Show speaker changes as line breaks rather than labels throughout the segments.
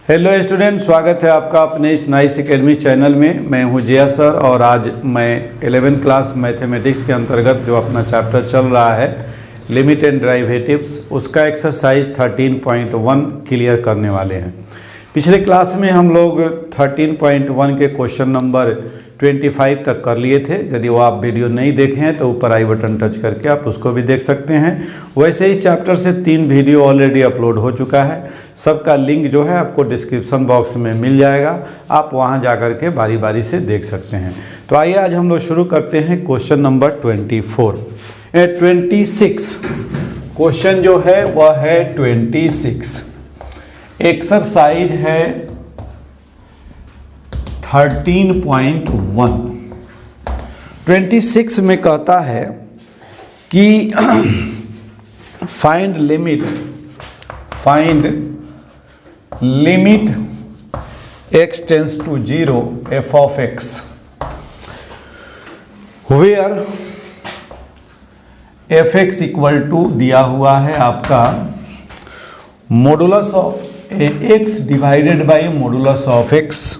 Hello student, स्वागत है आपका अपने इस नाइस एकेडमी चैनल में। मैं हूं जिया सर और आज मैं 11th क्लास मैथमेटिक्स के अंतर्गत जो अपना चैप्टर चल रहा है लिमिट एंड डेरिवेटिव्स, उसका एक्सरसाइज 13.1 क्लियर करने वाले हैं। पिछले क्लास में हम लोग 13.1 के क्वेश्चन नंबर 25 तक कर लिए थे। यदि वो आप वीडियो नहीं देखे हैं तो ऊपर आई बटन टच करके आप उसको भी देख सकते हैं। वैसे इस चैप्टर से 3 वीडियो ऑलरेडी अपलोड हो चुका है। सबका लिंक जो है आपको डिस्क्रिप्शन बॉक्स में मिल जाएगा, आप वहां जाकर के बारी बारी से देख सकते हैं। तो आइए आज हम लोग शुरू करते हैं क्वेश्चन नंबर 26। क्वेश्चन जो है वह है 26। एक्सरसाइज है 13.1। 26 में कहता है कि find limit x tends to 0 f of x where fx equal to दिया हुआ है आपका modulus of x divided by modulus of x,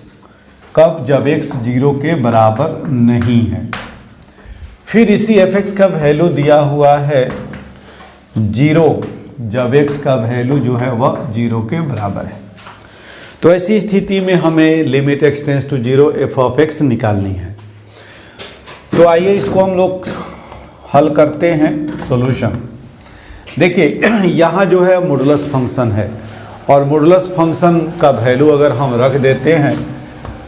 कब? जब x 0 के बराबर नहीं है। फिर इसी fx का वैल्यू दिया हुआ है 0, जब x का वैल्यू जो है वह 0 के बराबर है। तो ऐसी स्थिति में हमें limit x tends to 0 f of x निकालनी है। तो आइए इसको हम लोग हल करते हैं। सॉल्यूशन देखिए, यहाँ जो है मॉडुलस फंक्शन है और मॉडुलस फंक्शन का वैल्यू अगर हम रख देते हैं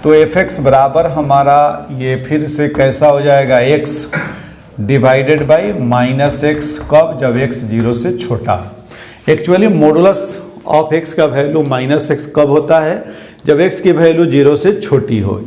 तो fx बराबर हमारा ये फिर से कैसा हो जाएगा, x divided by minus x, कब? जब x 0 से छोटा। एक्चुअली मॉडुलस ऑफ x का वैल्यू माइनस एक्स कब होता है? जब x की वैल्यू 0 से छोटी हो,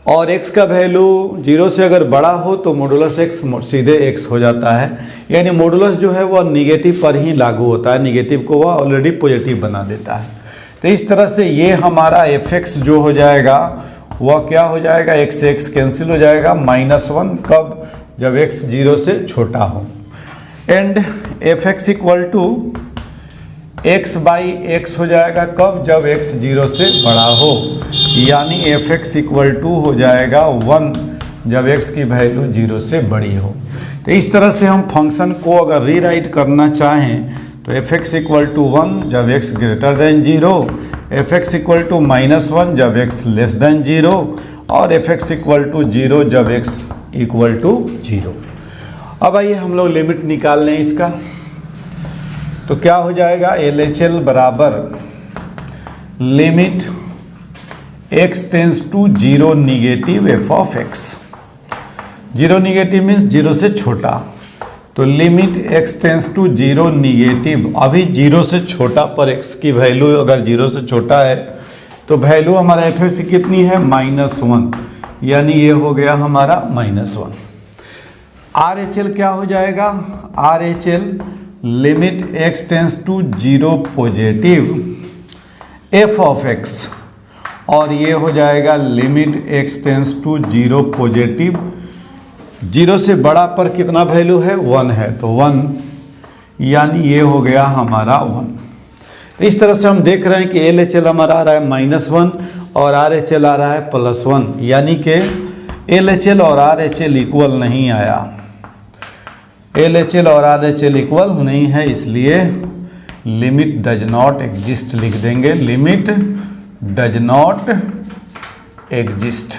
और x का वैल्यू 0 से अगर बड़ा हो तो मॉडुलस x सीधे x हो जाता है। यानी मॉडुलस जो है वह निगेटिव पर ही लागू होता है, निगेटिव को वह ऑलरेडी पॉजिटिव बना देता है। तो इस तरह से ये हमारा fx जो हो जाएगा वह क्या हो जाएगा, x से x कैंसिल हो जाएगा, -1, कब? जब x 0 से छोटा हो। And fx equal to x by x हो जाएगा, कब? जब x 0 से बड़ा हो। यानी fx इक्वल टू हो जाएगा 1, जब x की वैल्यू 0 से बड़ी हो। तो इस तरह से हम फंक्शन को अगर रीराइट करना चाहें तो fx इक्वल टू 1 जब x greater than 0, fx equal to -1 जब x लेस देन 0, और fx इक्वल टू 0 जब x इक्वल टू 0। अब आइए हम लोग लिमिट निकाल लें इसका। तो क्या हो जाएगा, LHL बराबर limit x tends to 0 negative f of x। 0 negative means 0 से छोटा, तो limit x tends to 0 negative, अभी 0 से छोटा पर x की वैल्यू अगर 0 से छोटा है तो वैल्यू हमारा fx कितनी है, -1, यानी ये हो गया हमारा -1। RHL क्या हो जाएगा, RHL limit x tends to 0 positive f of x, और ये हो जाएगा limit x tends to 0 positive, 0 से बड़ा पर कितना वैल्यू है, 1 है, तो 1, यानी ये हो गया हमारा 1। तो इस तरह से हम देख रहे हैं कि LHL हमारा आ रहा है -1 और RHL आ रहा है +1, यानी कि LHL और RHL इक्वल नहीं आया। LHL और RHL इक्वल नहीं है, इसलिए लिमिट डज नॉट एग्जिस्ट लिख देंगे, लिमिट डज नॉट एग्जिस्ट।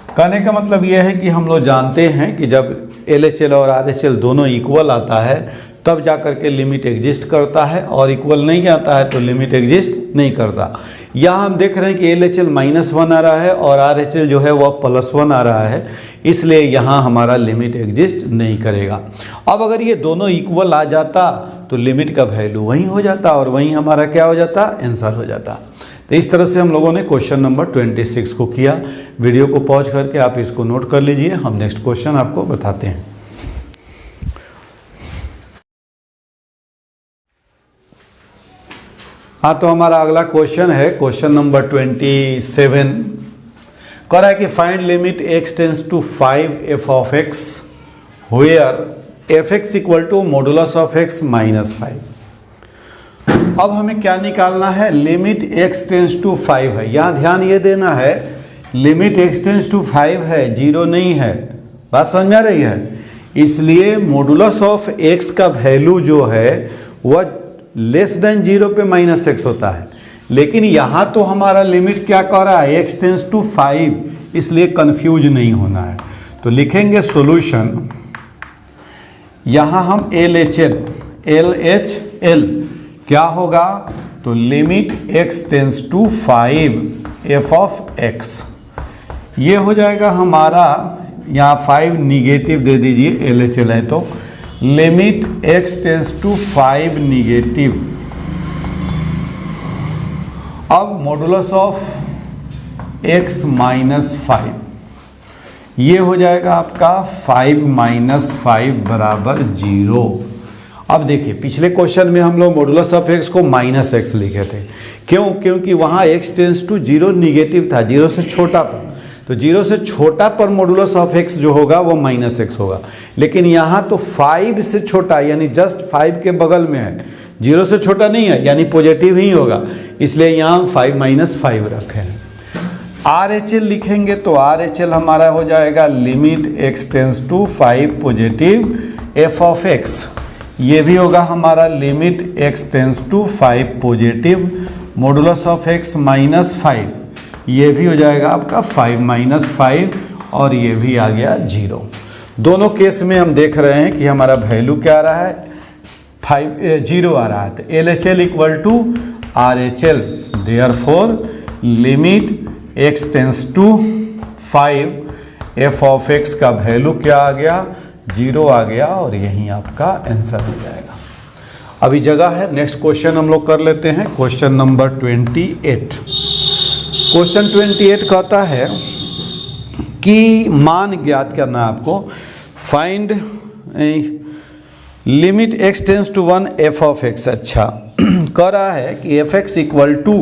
कहने का मतलब यह है कि हम लोग जानते हैं कि जब LHL और RHL दोनों इक्वल आता है तब जाकर के लिमिट एग्जिस्ट करता है, और इक्वल नहीं आता है तो लिमिट एग्जिस्ट नहीं करता। यहाँ हम देख रहे हैं कि LHL -1 आ रहा है और RHL जो है वह +1 आ रहा है, इसलिए यहाँ हमारा लिमिट एग्जिस्ट नहीं करेगा। अब अगर ये दोनों इक्वल आ जाता तो लिमिट का वैल्यू वहीं हो जाता और वहीं हमारा क्या हो जाता, आंसर हो जाता। तो इस तरह से हम लोगों ने क्वेश्चन नंबर 26 को किया। वीडियो को पॉज करके आप इसको नोट कर लीजिए, हम नेक्स्ट क्वेश्चन आपको बताते हैं। हाँ, तो हमारा अगला क्वेश्चन है क्वेश्चन नंबर 27। कह रहा है कि find limit x tends to 5 f of x where fx equal to modulus of x -5। अब हमें क्या निकालना है, लिमिट x टेंस टू 5 है। यहाँ ध्यान ये देना है, लिमिट x टेंस टू 5 है, 0 नहीं है। बात समझ में आ रही है? इसलिए मॉडुलस ऑफ x का वैल्यू जो है वह लेस देन 0 पे -x होता है। लेकिन यहाँ तो हमारा लिमिट क्या कह रहा है, x टेंस टू 5, इसलिए कंफ्यूज नहीं होना है। तो लिखेंगे सॉल्यूशन, यहाँ हम LHL क्या होगा, तो limit x tends to 5 f of x, ये हो जाएगा हमारा, यहाँ 5 निगेटिव दे दीजिए, LHL है तो limit x tends to 5 negative. अब मॉडुलस ऑफ x माइनस 5, ये हो जाएगा आपका 5 माइनस 5 बराबर 0। अब देखिए पिछले क्वेश्चन में हम लोग मॉडुलस ऑफ x को -x लिखे थे। क्यों? क्योंकि वहाँ x टेंस टू 0 निगेटिव था, 0 से छोटा पर। तो 0 से छोटा पर मॉडुलस ऑफ x जो होगा वो -x होगा। लेकिन यहाँ तो 5 से छोटा, यानी जस्ट 5 के बगल में है, 0 से छोटा नहीं है, यानी पॉजिटिव ही होगा। इसलिए यहाँ हम 5 माइनस 5 रखे हैं। RHL लिखेंगे तो RHL हमारा हो जाएगा limit x tends to 5 positive f of x, ये भी होगा हमारा limit x tends to 5 positive modulus of x minus 5, ये भी हो जाएगा आपका 5 माइनस 5, और ये भी आ गया 0। दोनों केस में हम देख रहे हैं कि हमारा वैल्यू क्या आ रहा है, 0 आ रहा है। तो LHL equal to RHL, therefore limit x tends to 5 f of x का वैल्यू क्या आ गया, 0 आ गया, और यही आपका आंसर हो जाएगा। अभी जगह है, नेक्स्ट क्वेश्चन हम लोग कर लेते हैं, क्वेश्चन नंबर 28। क्वेश्चन 28 कहता है कि मान ज्ञात करना है आपको, find limit x tends to 1 f of x। अच्छा कह रहा है कि fx equal to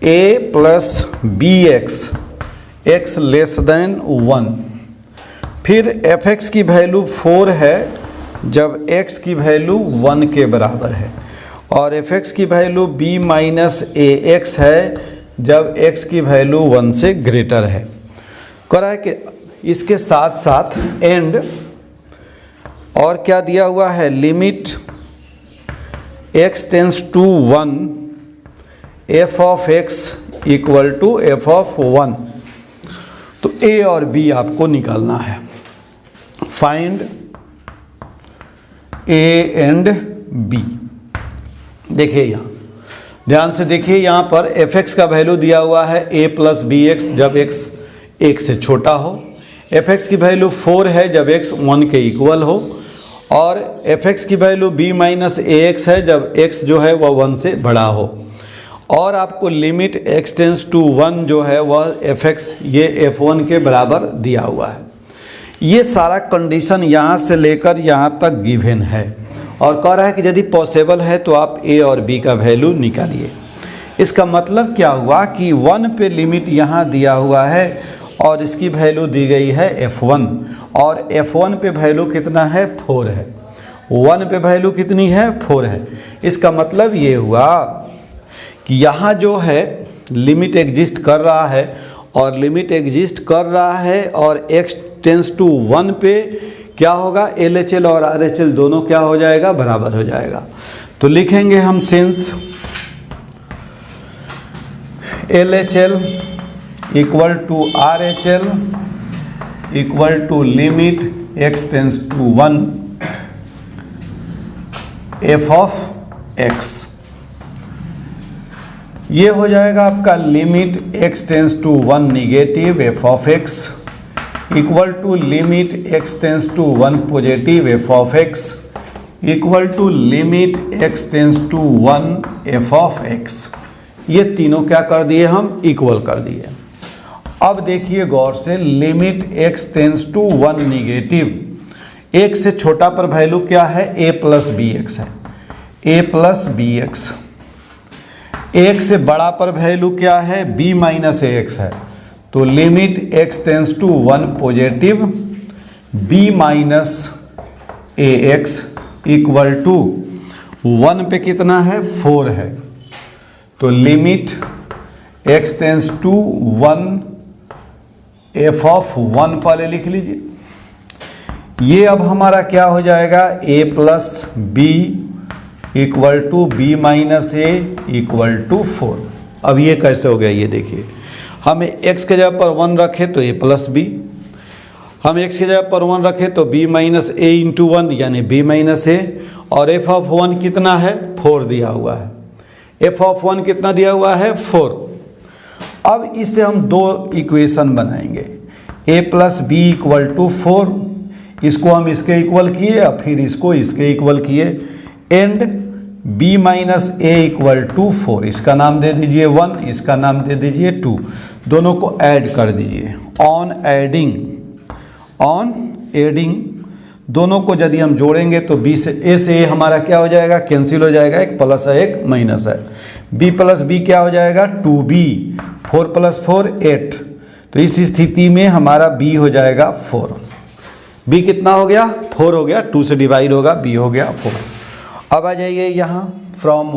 a plus bx, x less than 1। फिर fx की वैल्यू 4 है जब x की वैल्यू 1 के बराबर है, और fx की वैल्यू b माइनस ax है जब x की वैल्यू 1 से ग्रेटर है। कह रहा है कि इसके साथ साथ एंड और क्या दिया हुआ है, limit x tends to 1 f of x equal to f of 1। तो a और b आपको निकालना है। Find a and b। देखिए यहाँ ध्यान से देखिए, यहाँ पर fx का वैल्यू दिया हुआ है a प्लस bx जब x 1 से छोटा हो, fx की वैल्यू 4 है जब x 1 के इक्वल हो, और fx की वैल्यू b माइनस ax है जब x जो है वह 1 से बड़ा हो, और आपको लिमिट x टेंस टू 1 जो है वह fx ये f1 के बराबर दिया हुआ है। ये सारा कंडीशन यहाँ से लेकर यहाँ तक गिवन है, और कह रहा है कि यदि पॉसिबल है तो आप a और b का वैल्यू निकालिए। इसका मतलब क्या हुआ कि 1 पे लिमिट यहाँ दिया हुआ है और इसकी वैल्यू दी गई है f1, और f1 पे वैल्यू कितना है, 4 है। 1 पे वैल्यू कितनी है, 4 है। इसका मतलब ये हुआ कि यहाँ जो है लिमिट एग्जिस्ट कर रहा है, और लिमिट एग्जिस्ट कर रहा है, और x टेंस टू 1 पे क्या होगा, LHL और RHL दोनों क्या हो जाएगा, बराबर हो जाएगा। तो लिखेंगे हम since LHL equal to RHL equal to limit x tends to 1 f of x, ये हो जाएगा आपका limit x tends to 1 negative f of x equal to limit x tends to 1 positive f of x equal to limit x tends to 1 f of x। ये तीनों क्या कर दिए, हम इक्वल कर दिए। अब देखिए गौर से, limit x tends to 1 negative, 1 से छोटा पर वैल्यू क्या है, a प्लस bx है, a प्लस bx। 1 से बड़ा पर वैल्यू क्या है, b माइनस ax है, तो limit x tends to 1 positive b minus ax equal to 1 पे कितना है 4 है, तो limit x tends to 1 f of 1 पहले लिख लीजिए। ये अब हमारा क्या हो जाएगा a plus b equal to b minus a equal to 4। अब ये कैसे हो गया ये देखिए, हम x के जगह पर 1 रखें तो a प्लस बी, हम x की जगह पर 1 रखें तो b माइनस ए इंटू 1 यानी b माइनस ए, और f ऑफ 1 कितना है 4 दिया हुआ है, f ऑफ 1 कितना दिया हुआ है 4। अब इससे हम दो इक्वेशन बनाएंगे, a plus b equal to 4, इसको हम इसके इक्वल किए और फिर इसको इसके इक्वल किए, and b minus a equal to 4, इसका नाम दे दीजिए 1, इसका नाम दे दीजिए 2, दोनों को ऐड कर दीजिए। ऑन एडिंग दोनों को यदि हम जोड़ेंगे तो b से a हमारा क्या हो जाएगा, कैंसिल हो जाएगा, एक प्लस है एक माइनस है, b प्लस बी क्या हो जाएगा 2b, 4 प्लस 4 8, तो इस स्थिति में हमारा b हो जाएगा 4। b कितना हो गया 4 हो गया, 2 से डिवाइड होगा, b हो गया 4। अब आ जाइए यहाँ फ्रॉम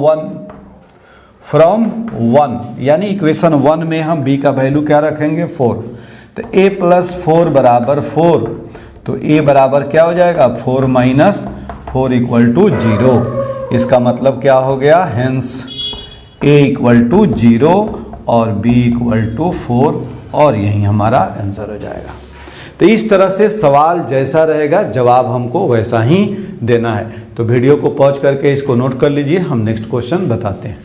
1 यानी इक्वेशन 1 में हम b का वैल्यू क्या रखेंगे 4, तो a प्लस 4 बराबर 4, तो a बराबर क्या हो जाएगा 4 माइनस 4 इक्वल टू 0, इसका मतलब क्या हो गया, हेंस a इक्वल टू 0 और b इक्वल टू 4, और यही हमारा आंसर हो जाएगा। तो इस तरह से सवाल जैसा रहेगा जवाब हमको वैसा ही देना है। तो वीडियो को पॉज करके इसको नोट कर लीजिए, हम नेक्स्ट क्वेश्चन बताते हैं।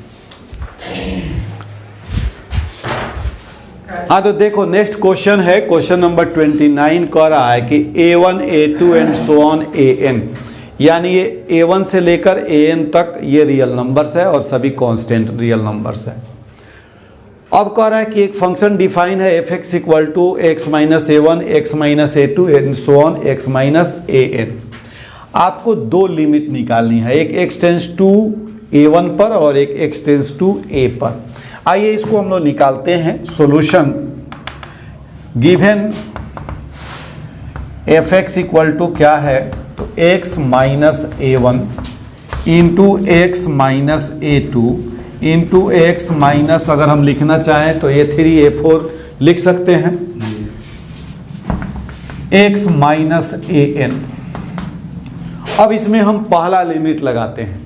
हाँ तो देखो नेक्स्ट क्वेश्चन है, क्वेश्चन नंबर 29 कह रहा है कि a1 a2 and so on an, यानी ये a1 से लेकर an तक ये रियल नंबर्स है और सभी कांस्टेंट रियल नंबर्स है। अब कह रहा है कि एक फंक्शन डिफाइन है f(x) equal to x minus a1 x minus a2 and so on x minus an। आपको दो लिमिट निकालनी है, एक x टेंस टू a1 पर और एक x टेंस टू a पर। आइए इसको हम लोग निकालते हैं। Solution given f(x) equal to क्या है, तो x minus a1 into x minus a2 into x minus, अगर हम लिखना चाहें तो a3 a4 लिख सकते हैं, x माइनस an। अब इसमें हम पहला लिमिट लगाते हैं,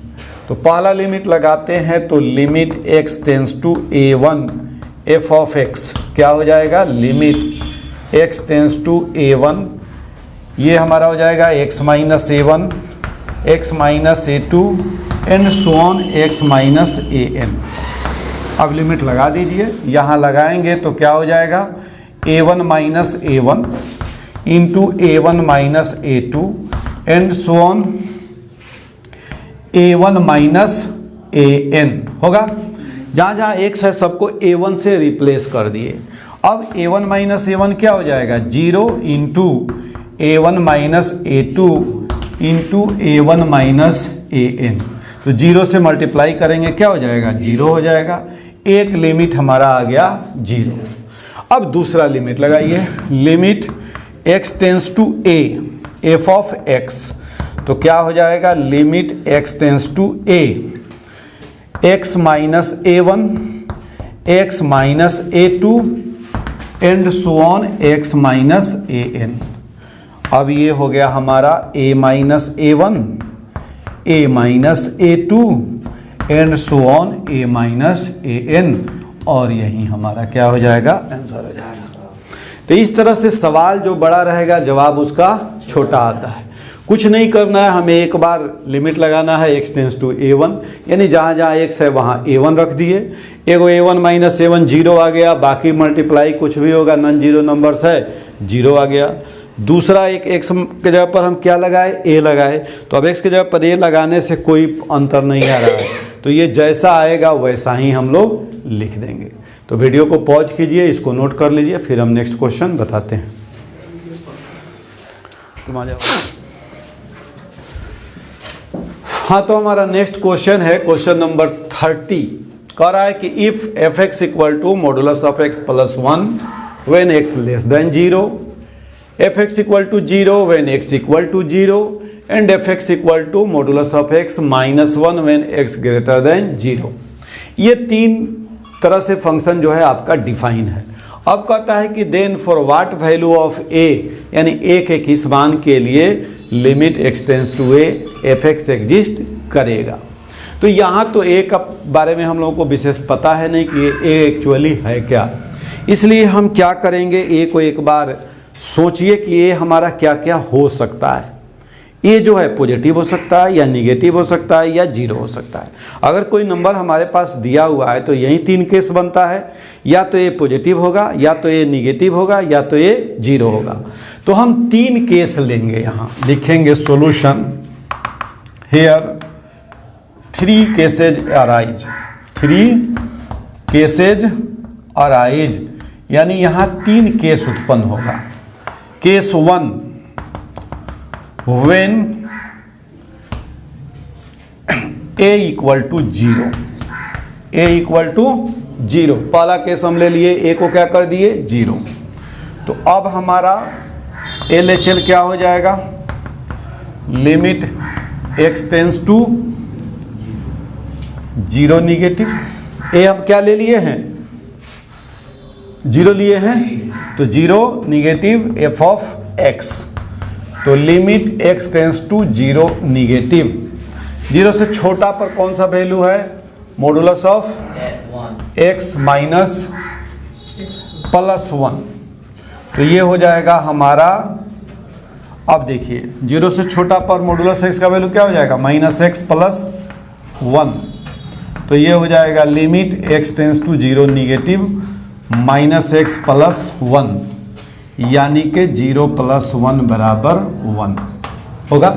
तो पहला लिमिट लगाते हैं तो limit x tends to a1 f of x क्या हो जाएगा, limit x tends to a1, ये हमारा हो जाएगा x minus a1 x minus a2 and so on x minus an। अब लिमिट लगा दीजिए, यहाँ लगाएंगे तो क्या हो जाएगा a1 minus a1 into a1 minus a2 and so on a1 minus an होगा। जहाँ जहाँ x है सबको a1 से रिप्लेस कर दिए। अब a1 माइनस a1 क्या हो जाएगा 0 into a1 minus a2 into a1 minus an, तो 0 से मल्टीप्लाई करेंगे क्या हो जाएगा 0 हो जाएगा, एक लिमिट हमारा आ गया 0। अब दूसरा लिमिट लगाइए, limit x tends to a f of x, तो क्या हो जाएगा limit x tends to a x minus a1 x minus a2 and so on x minus an। अब ये हो गया हमारा a minus a1 a minus a2 and so on a minus an, और यही हमारा क्या हो जाएगा आंसर हो जाएगा। तो इस तरह से सवाल जो बड़ा रहेगा जवाब उसका छोटा आता है। कुछ नहीं करना है, हमें एक बार लिमिट लगाना है x टेंस टू a1, यानी जहाँ जहाँ x है वहाँ a1 रख दिए, एगो a1 माइनस a1 0 आ गया, बाकी मल्टीप्लाई कुछ भी होगा नॉन जीरो नंबर्स है 0 आ गया। दूसरा एक x के जगह पर हम क्या लगाए a लगाए, तो अब x के जगह पर a लगाने से कोई अंतर नहीं आ रहा है, तो ये जैसा आएगा वैसा ही हम लोग लिख देंगे। तो वीडियो को पॉज कीजिए, इसको नोट कर लीजिए, फिर हम नेक्स्ट क्वेश्चन बताते हैं। हाँ तो हमारा नेक्स्ट क्वेश्चन है क्वेश्चन नंबर 30, कह रहा है कि if f(x) equal to modulus of x plus 1 when x less than 0, f(x) equal to 0 when x equal to 0 and f x equal to modulus of x -1 when x greater than 0। ये 3 तरह से function जो है आपका define है। अब कहता है कि then for what value of a, यानी ए के किस मान के लिए limit x tends to a f x exist करेगा। तो यहाँ तो ए का बारे में हम लोगों को विशेष पता है नहीं कि ए एक्चुअली है क्या, इसलिए हम क्या करेंगे, ए को एक बार सोचिए कि ए हमारा क्या क्या हो सकता है। ये जो है पॉजिटिव हो सकता है या निगेटिव हो सकता है या जीरो हो सकता है। अगर कोई नंबर हमारे पास दिया हुआ है तो यही 3 केस बनता है, या तो ये पॉजिटिव होगा, या तो ये निगेटिव होगा, या तो ये जीरो होगा। तो हम 3 केस लेंगे, यहाँ लिखेंगे solution here 3 cases arise, 3 cases arise, यानी यहाँ 3 केस उत्पन्न होगा। Case 1 when a equal to 0, a equal to 0, पहला केस हम ले लिए, a को क्या कर दिए 0। तो अब हमारा LHL क्या हो जाएगा, limit x tends to 0 negative. a हम क्या ले लिए हैं, 0 लिए हैं, तो 0 निगेटिव f ऑफ x, तो limit x tends to 0 negative. 0 से छोटा पर कौन सा वैल्यू है, मॉडुलस ऑफ x माइनस +1, तो ये हो जाएगा हमारा। अब देखिए 0 से छोटा पर मॉडुलस x का वैल्यू क्या हो जाएगा, -x +1, तो ये हो जाएगा limit x tends to 0 negative -x +1, यानी कि 0 + 1 बराबर 1 होगा।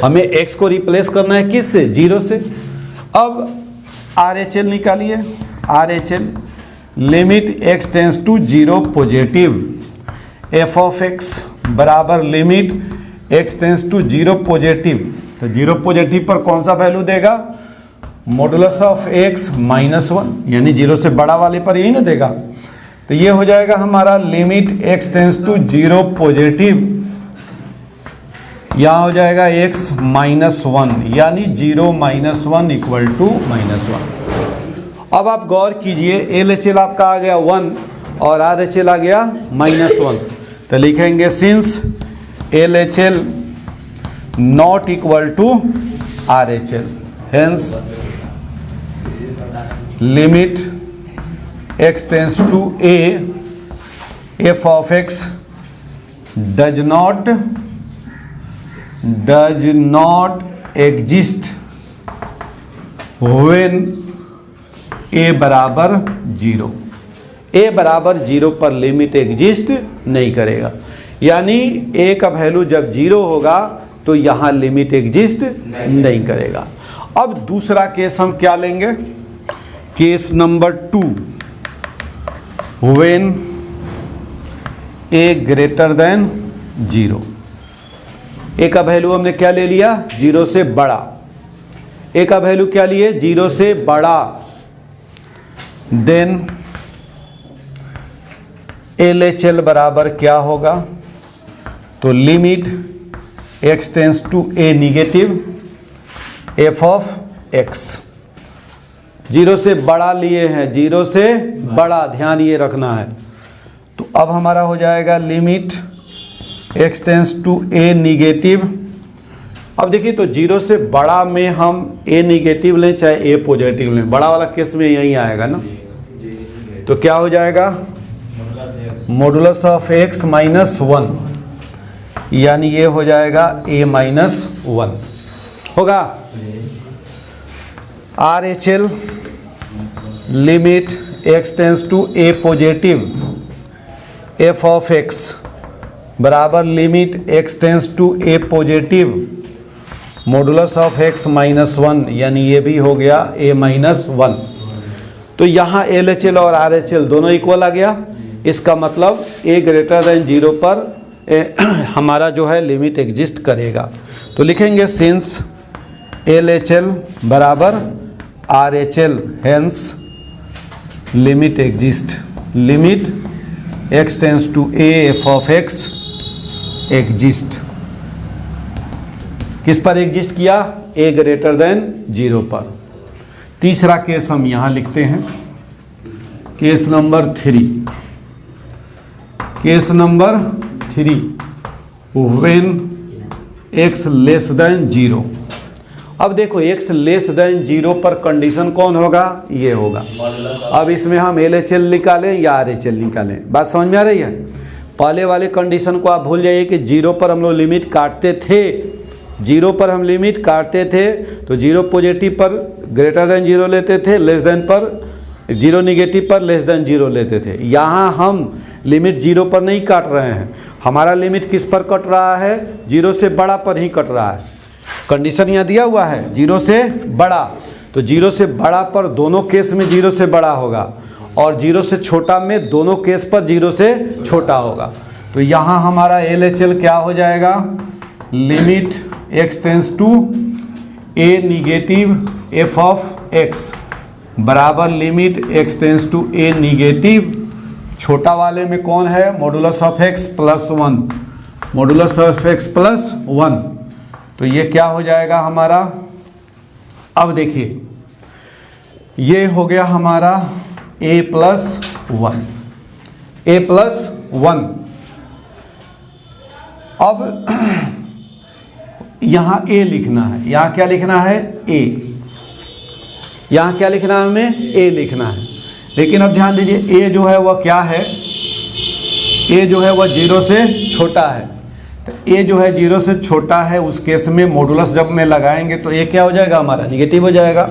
हमें x को रिप्लेस करना है किस से, 0 से। अब RHL निकालिए, RHL limit x tends to 0 positive f of x बराबर limit x tends to 0 positive, तो 0 पॉजिटिव पर कौन सा वैल्यू देगा, मॉडुलस ऑफ x -1, यानी 0 से बड़ा वाले पर यही ना देगा। तो ये हो जाएगा हमारा limit x tends to 0 positive, यहाँ हो जाएगा x -1, यानी 0 - 1 इक्वल टू -1। अब आप गौर कीजिए, LHL आपका आ गया 1 और RHL आ गया -1, तो लिखेंगे since LHL not equal to RHL, hence limit x tends to a f of x does not exist when a बराबर 0। a बराबर 0 पर लिमिट एग्जिस्ट नहीं करेगा, यानी a का वैल्यू जब 0 होगा तो यहाँ लिमिट एग्जिस्ट नहीं करेगा। अब दूसरा केस हम क्या लेंगे, case number 2 when a greater than 0। a का वैल्यू हमने क्या ले लिया, 0 से बड़ा। a का वैल्यू क्या लिए, 0 से बड़ा। देन LHL बराबर क्या होगा, तो limit x tends to a negative f of x, 0 से बड़ा लिए हैं, 0 से बड़ा, ध्यान ये रखना है। तो अब हमारा हो जाएगा limit x tends to a negative. अब देखिए तो 0 से बड़ा में हम a निगेटिव लें चाहे a पॉजिटिव लें, बड़ा वाला केस में यही आएगा ना। तो क्या हो जाएगा, मॉडुलस ऑफ x -1, यानी ये हो जाएगा a -1 होगा। RHL limit x tends to a positive f of x बराबर limit x tends to a positive modulus of x -1, यानी ये भी हो गया a -1। तो यहाँ LHL और RHL दोनों इक्वल आ गया, इसका मतलब a ग्रेटर देन 0 पर हमारा जो है लिमिट एग्जिस्ट करेगा। तो लिखेंगे सिंस LHL बराबर RHL, hence limit exist, limit x tends to a f of x exist. किस पर एग्जिस्ट किया? a ग्रेटर देन 0 पर। तीसरा केस हम यहाँ लिखते हैं, case number 3। Case number 3, when x less than 0। अब देखो x लेस देन 0 पर कंडीशन कौन होगा? ये होगा। अब इसमें हम LHL निकालें या RHL निकालें, बात समझ में आ रही है? पहले वाले कंडीशन को आप भूल जाइए कि 0 पर हम लोग लिमिट काटते थे। 0 पर हम लिमिट काटते थे तो 0 पॉजिटिव पर ग्रेटर देन 0 लेते थे, लेस देन पर 0 निगेटिव पर लेस देन 0 लेते थे। यहाँ हम लिमिट 0 पर नहीं काट रहे हैं, हमारा लिमिट किस पर कट रहा है? 0 से बड़ा पर ही कट रहा है। कंडीशन यहाँ दिया हुआ है 0 से बड़ा, तो 0 से बड़ा पर दोनों केस में 0 से बड़ा होगा और 0 से छोटा में दोनों केस पर 0 से छोटा होगा। तो यहाँ हमारा LHL क्या हो जाएगा? Limit x tends to a negative f of x बराबर limit x tends to a negative, छोटा वाले में कौन है? Modulus of x plus 1, modulus of x plus 1। तो ये क्या हो जाएगा हमारा? अब देखिए ये हो गया हमारा a प्लस 1, a प्लस 1। अब यहाँ a लिखना है, यहाँ क्या लिखना है? a। यहाँ क्या लिखना है? हमें a लिखना है। लेकिन अब ध्यान दीजिए a जो है वह क्या है? a जो है वह 0 से छोटा है। तो a जो है 0 से छोटा है, उस केस में मॉडुलस जब में लगाएंगे तो a क्या हो जाएगा? हमारा निगेटिव हो जाएगा।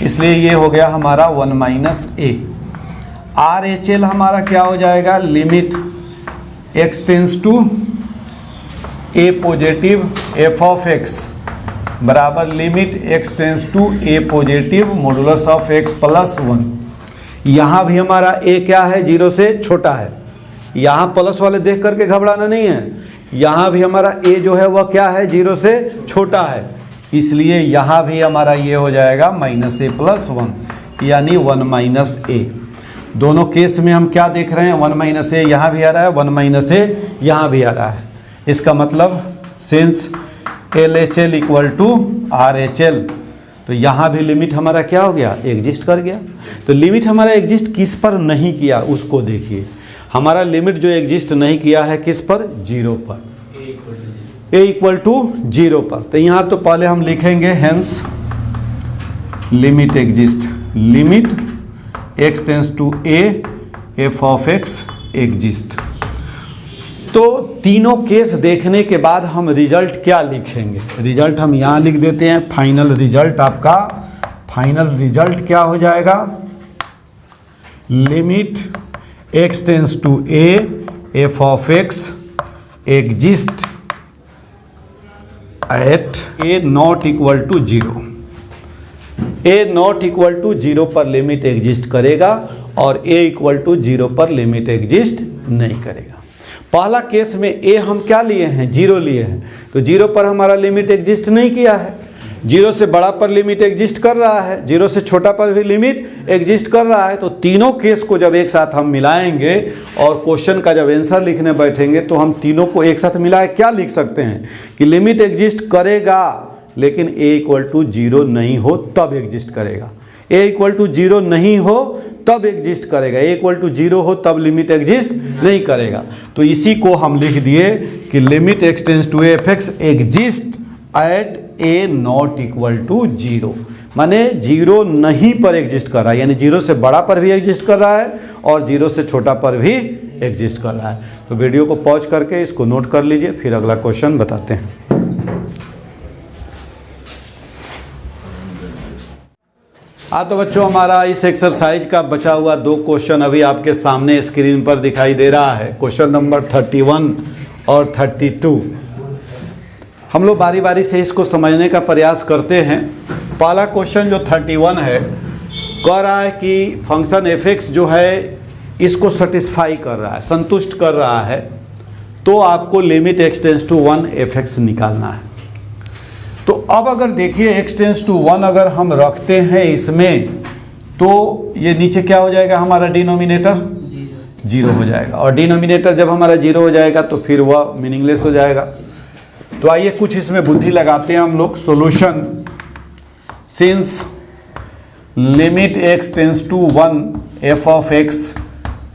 इसलिए ये हो गया हमारा 1 माइनस a। RHL हमारा क्या हो जाएगा? Limit x tends to a positive f of x बराबर limit x tends to a positive modulus of x plus 1। यहाँ भी हमारा a क्या है? 0 से छोटा है। यहाँ प्लस वाले देख करके घबराना नहीं है, यहाँ भी हमारा a जो है वह क्या है? 0 से छोटा है। इसलिए यहाँ भी हमारा ये हो जाएगा माइनस a प्लस 1, यानी 1 माइनस a। दोनों केस में हम क्या देख रहे हैं? 1 माइनस a यहाँ भी आ रहा है, 1 माइनस a यहाँ भी आ रहा है। इसका मतलब since LHL equal to RHL, तो यहाँ भी लिमिट हमारा क्या हो गया? एग्जिस्ट कर गया। तो लिमिट हमारा एग्जिस्ट किस पर नहीं किया उसको देखिए। हमारा लिमिट जो एग्जिस्ट नहीं किया है किस पर? 0 पर, a इक्वल टू 0 पर। तो यहाँ तो पहले हम लिखेंगे hence limit exist, limit x tends to a f of x exist. तो तीनों केस देखने के बाद हम रिजल्ट क्या लिखेंगे? रिजल्ट हम यहाँ लिख देते हैं। फाइनल रिजल्ट आपका, फाइनल रिजल्ट क्या हो जाएगा? Limit x tends to a f of x exist at a not equal to 0। a not equal to 0 पर लिमिट एग्जिस्ट करेगा और a इक्वल टू 0 पर लिमिट एग्जिस्ट नहीं करेगा। पहला केस में a हम क्या लिए हैं? 0 लिए हैं, तो 0 पर हमारा लिमिट एग्जिस्ट नहीं किया है। 0 से बड़ा पर लिमिट एग्जिस्ट कर रहा है, 0 से छोटा पर भी लिमिट एग्जिस्ट कर रहा है। तो तीनों केस को जब एक साथ हम मिलाएंगे और क्वेश्चन का जब आंसर लिखने बैठेंगे तो हम तीनों को एक साथ मिलाए क्या लिख सकते हैं कि लिमिट एग्जिस्ट करेगा लेकिन a इक्वल टू 0 नहीं हो तब एग्जिस्ट करेगा, a इक्वल टू 0 नहीं हो तब एग्जिस्ट करेगा, a इक्वल टू 0 हो तब लिमिट एग्जिस्ट नहीं करेगा। तो इसी को हम लिख दिए कि limit x tends to f x exist at a not equal to 0, माने 0 नहीं पर एग्जिस्ट कर रहा है, यानी 0 से बड़ा पर भी एग्जिस्ट कर रहा है और 0 से छोटा पर भी एग्जिस्ट कर रहा है। तो वीडियो को पॉज करके इसको नोट कर लीजिए, फिर अगला क्वेश्चन बताते हैं। तो बच्चों हमारा इस एक्सरसाइज का बचा हुआ 2 क्वेश्चन अभी आपके सामने स्क्रीन पर दिखाई दे रहा है। क्वेश्चन नंबर 31 और 32। हम लोग बारी बारी से इसको समझने का प्रयास करते हैं। पहला क्वेश्चन जो 31 है कह रहा है कि फंक्शन f(x) जो है इसको सेटिस्फाई कर रहा है, संतुष्ट कर रहा है, तो आपको limit x tends to 1 f(x) निकालना है। तो अब अगर देखिए x टेंस टू 1 अगर हम रखते हैं इसमें तो ये नीचे क्या हो जाएगा? हमारा डिनोमिनेटर 0 हो जाएगा और डिनोमिनेटर जब हमारा 0 हो जाएगा तो फिर वह मीनिंगलेस हो जाएगा। तो आइए कुछ इसमें बुद्धि लगाते हैं हम लोग। Solution, since limit x tends to 1 f of x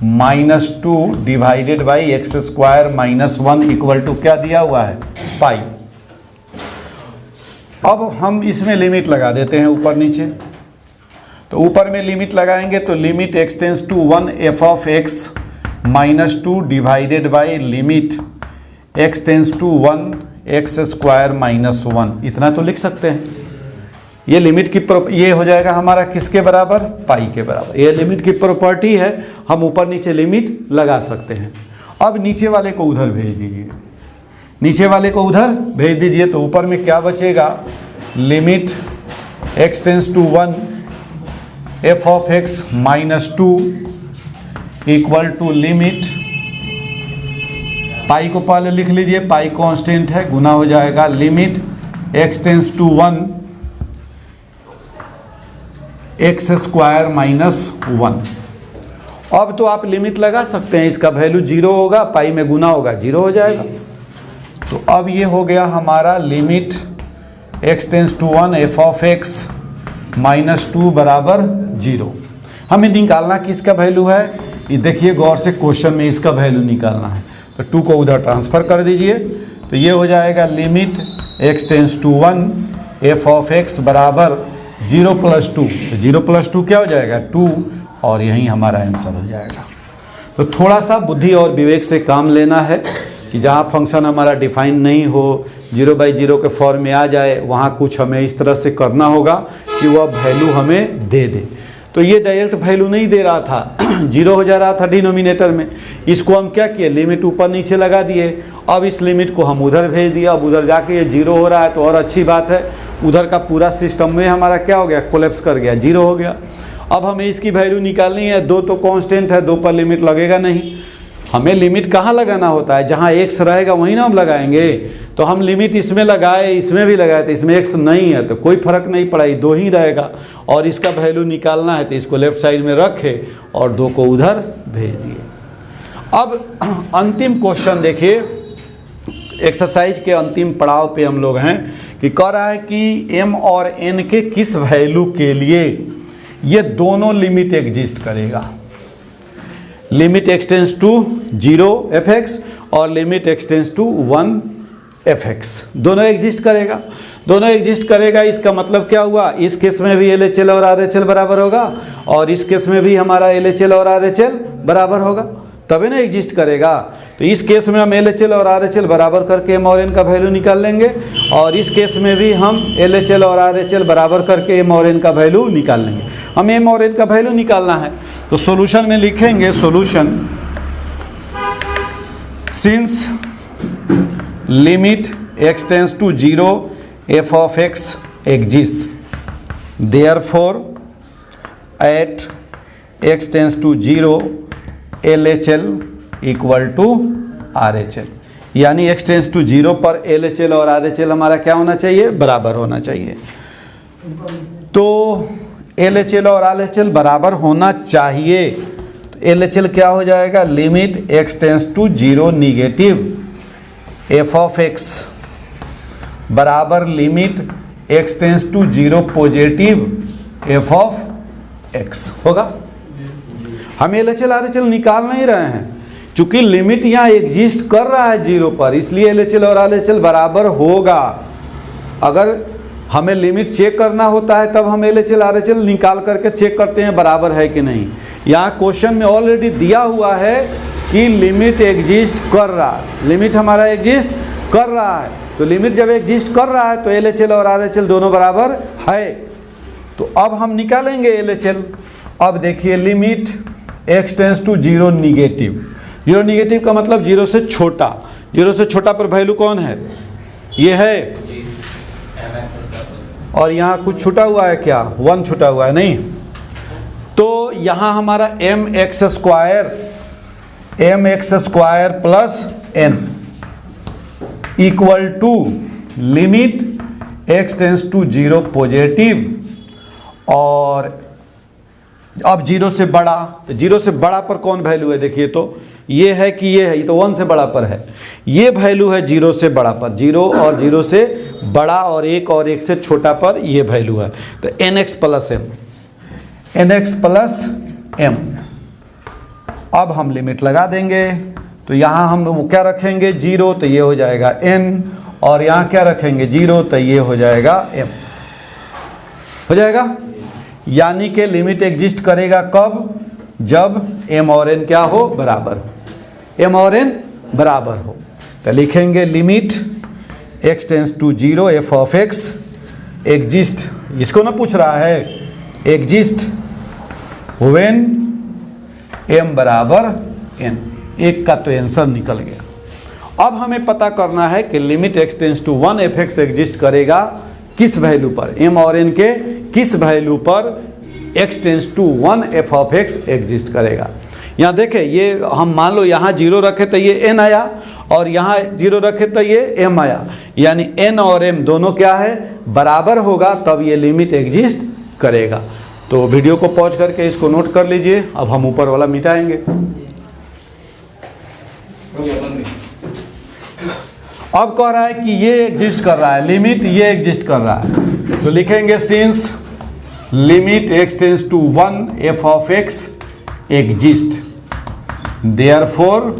-2 divided by x square -1 equal to क्या दिया हुआ है, पाई। अब हम इसमें लिमिट लगा देते हैं ऊपर नीचे। तो ऊपर में लिमिट लगाएंगे तो limit x tends to 1 f of x -2 divided by limit x tends to 1 x square -1, इतना तो लिख सकते हैं। ये लिमिट की ये हो जाएगा हमारा किसके बराबर, पाई के बराबर। ये लिमिट की प्रॉपर्टी है, हम ऊपर नीचे लिमिट लगा सकते हैं। अब नीचे वाले को उधर भेज दीजिए, नीचे वाले को उधर भेज दीजिए। तो ऊपर में क्या बचेगा, limit x tends to 1 f of x -2 equal to limit, pi को पहले लिख लीजिए, पाई कांस्टेंट है, गुना हो जाएगा limit x tends to 1 x square -1। अब तो आप लिमिट लगा सकते हैं, इसका वैल्यू 0 होगा, पाई में गुना होगा 0 हो जाएगा। तो अब ये हो गया हमारा limit x tends to 1 f of x -2 बराबर 0। हमें निकालना किसका वैल्यू है, ये देखिए गौर से, क्वेश्चन में इसका वैल्यू निकालना है। तो 2 को उधर ट्रांसफर कर दीजिए, तो ये हो जाएगा limit x tends to 1 f of x बराबर 0 + 2। तो 0 + 2 क्या हो जाएगा, 2, और यही हमारा आंसर हो जाएगा। तो थोड़ा सा बुद्धि और विवेक से काम लेना है कि जहाँ फंक्शन हमारा डिफाइन नहीं हो, 0/0 के फॉर्म में आ जाए, वहाँ कुछ हमें इस तरह से करना होगा कि वह वैल्यू हमें दे दे। तो ये डायरेक्ट वैल्यू नहीं दे रहा था, 0 हो जा रहा था डिनोमिनेटर में। इसको हम क्या किए, लिमिट ऊपर नीचे लगा दिए। अब इस लिमिट को हम उधर भेज दिया, अब उधर जाके ये 0 हो रहा है तो और अच्छी बात है, उधर का पूरा सिस्टम में हमारा क्या हो गया, कोलैप्स कर गया, 0 हो गया। अब हमें इसकी वैल्यू निकालनी है, 2 तो कांस्टेंट है, 2 पर लिमिट लगेगा नहीं। हमें लिमिट कहाँ लगाना होता है, जहाँ x रहेगा वहीं ना हम लगाएंगे। तो हम लिमिट इसमें लगाए, इसमें भी लगाए, तो इसमें x नहीं है तो कोई फर्क नहीं पड़ा, ये 2 ही रहेगा। और इसका वैल्यू निकालना है तो इसको लेफ्ट साइड में रखे और 2 को उधर भेज दिए। अब अंतिम क्वेश्चन देखिए, एक्सरसाइज के अंतिम पड़ाव पे हम लोग हैं कि कह रहा है कि m और n के किस वैल्यू के लिए ये दोनों लिमिट एग्जिस्ट करेगा। Limit x tends to 0 fx और limit x tends to 1 fx, दोनों एग्जिस्ट करेगा। दोनों एग्जिस्ट करेगा, इसका मतलब क्या हुआ, इस केस में भी LHL और RHL बराबर होगा और इस केस में भी हमारा LHL और RHL बराबर होगा, तभी ना एग्जिस्ट करेगा। तो इस केस में हम LHL और RHL बराबर करके m और n का वैल्यू निकाल लेंगे, और इस केस में भी हम LHL और RHL बराबर करके m और n का वैल्यू निकाल लेंगे। हम m और n का वैल्यू निकालना है तो सॉल्यूशन में लिखेंगे, solution since limit x tends to 0 f of x exist, therefore at x tends to 0 LHL equal to RHL, यानी x टेंस टू 0 पर LHL और RHL हमारा क्या होना चाहिए, बराबर होना चाहिए। तो LHL और RHL बराबर होना चाहिए, तो LHL क्या हो जाएगा, limit x tends to 0 negative f of x बराबर limit x tends to 0 positive f of x होगा। हम LHL RHL निकाल नहीं रहे हैं, चूंकि लिमिट यहाँ एग्जिस्ट कर रहा है 0 पर, इसलिए LHL और RHL बराबर होगा। अगर हमें लिमिट चेक करना होता है तब हम LHL RHL निकाल करके चेक करते हैं बराबर है कि नहीं। यहाँ क्वेश्चन में ऑलरेडी दिया हुआ है कि लिमिट एग्जिस्ट कर रहा है, लिमिट हमारा एग्जिस्ट कर रहा है। तो लिमिट जब एग्जिस्ट कर रहा है तो LHL और RHL दोनों बराबर है। तो अब हम निकालेंगे LHL। अब देखिए limit x tends to 0 negative, 0 negative का मतलब 0 से छोटा, 0 से छोटा पर वैल्यू कौन है, ये है, और यहाँ कुछ छूटा हुआ है क्या, 1 छूटा हुआ है नहीं। तो यहाँ हमारा mx square plus n equal to limit x tends to 0 positive, और अब 0 से बड़ा, तो 0 से बड़ा पर कौन वैल्यू है, देखिए तो ये है कि ये है, ये तो 1 से बड़ा पर है, ये वैल्यू है 0 से बड़ा पर, 0 और 0 से बड़ा और 1 से छोटा पर ये वैल्यू है। तो nx plus m, nx plus m। अब हम लिमिट लगा देंगे, तो यहाँ हम लोग क्या रखेंगे 0, तो ये हो जाएगा n, और यहाँ क्या रखेंगे 0, तो ये हो जाएगा m, हो जाएगा। यानी कि लिमिट एग्जिस्ट करेगा कब, जब m और n क्या हो, बराबर हो, m और n बराबर हो। तो लिखेंगे limit x tends to 0 f of x exist, इसको ना पूछ रहा है, एग्जिस्ट व्हेन m बराबर n। एक का तो आंसर निकल गया। अब हमें पता करना है कि limit x tends to 1 f x exist करेगा किस वैल्यू पर, m और n के किस वैल्यू पर x tends to 1 f of x exist करेगा। यहाँ देखें, ये हम मान लो यहाँ 0 रखे तो ये n आया, और यहाँ 0 रखे तो ये m आया, यानी n और m दोनों क्या है, बराबर होगा, तब ये लिमिट एग्जिस्ट करेगा। तो वीडियो को पॉज करके इसको नोट कर लीजिए। अब हम ऊपर वाला मिटाएंगे। अब कह रहा है कि ये एग्जिस्ट कर रहा है, लिमिट ये एग्जिस्ट कर रहा है, तो लिखेंगे since limit x tends to 1 f of x exist, therefore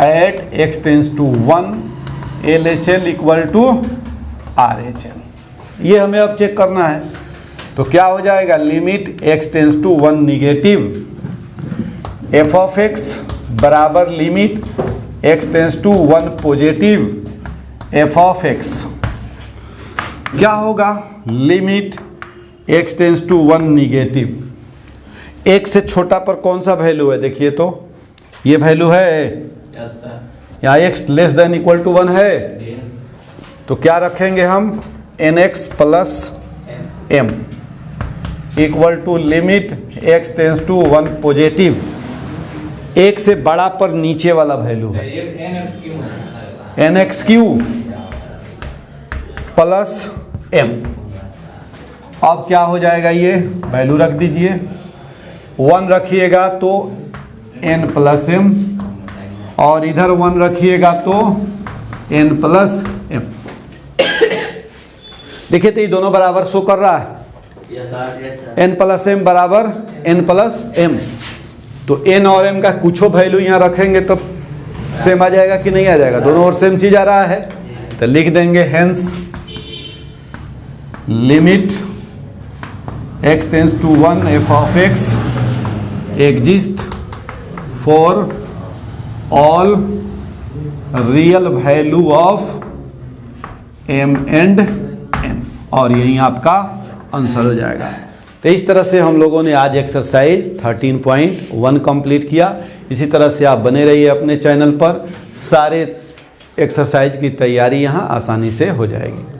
at x tends to 1 LHL equal to RHL। ये हमें अब चेक करना है, तो क्या हो जाएगा, limit x tends to 1 negative f of x बराबर limit x tends to 1 positive f of x, क्या होगा, limit x tends to 1 negative. एक से छोटा पर कौन सा वैल्यू है, देखिए तो ये वैल्यू है, यहाँ x less than equal to 1 है, तो क्या रखेंगे हम, nx plus m equal to limit x tends to 1 positive. एक से बड़ा पर नीचे वाला वैल्यू है nx क्यू प्लस m। अब क्या हो जाएगा, ये वैल्यू रख दीजिए, 1 रखिएगा तो n प्लस m, और इधर 1 रखिएगा तो n प्लस m। देखिए तो ये दोनों बराबर शो कर रहा है, n प्लस m बराबर n प्लस m। तो n और m का कुछ वैल्यू यहाँ रखेंगे तो सेम आ जाएगा कि नहीं आ जाएगा, दोनों और सेम चीज आ रहा है, तो लिख देंगे hence limit x tends to 1 f of x exist for all real value of m and n, और यही आपका आंसर हो जाएगा। तो इस तरह से हम लोगों ने आज एक्सरसाइज 13.1 कंप्लीट किया। इसी तरह से आप बने रहिए अपने चैनल पर, सारे एक्सरसाइज की तैयारी यहाँ आसानी से हो जाएगी।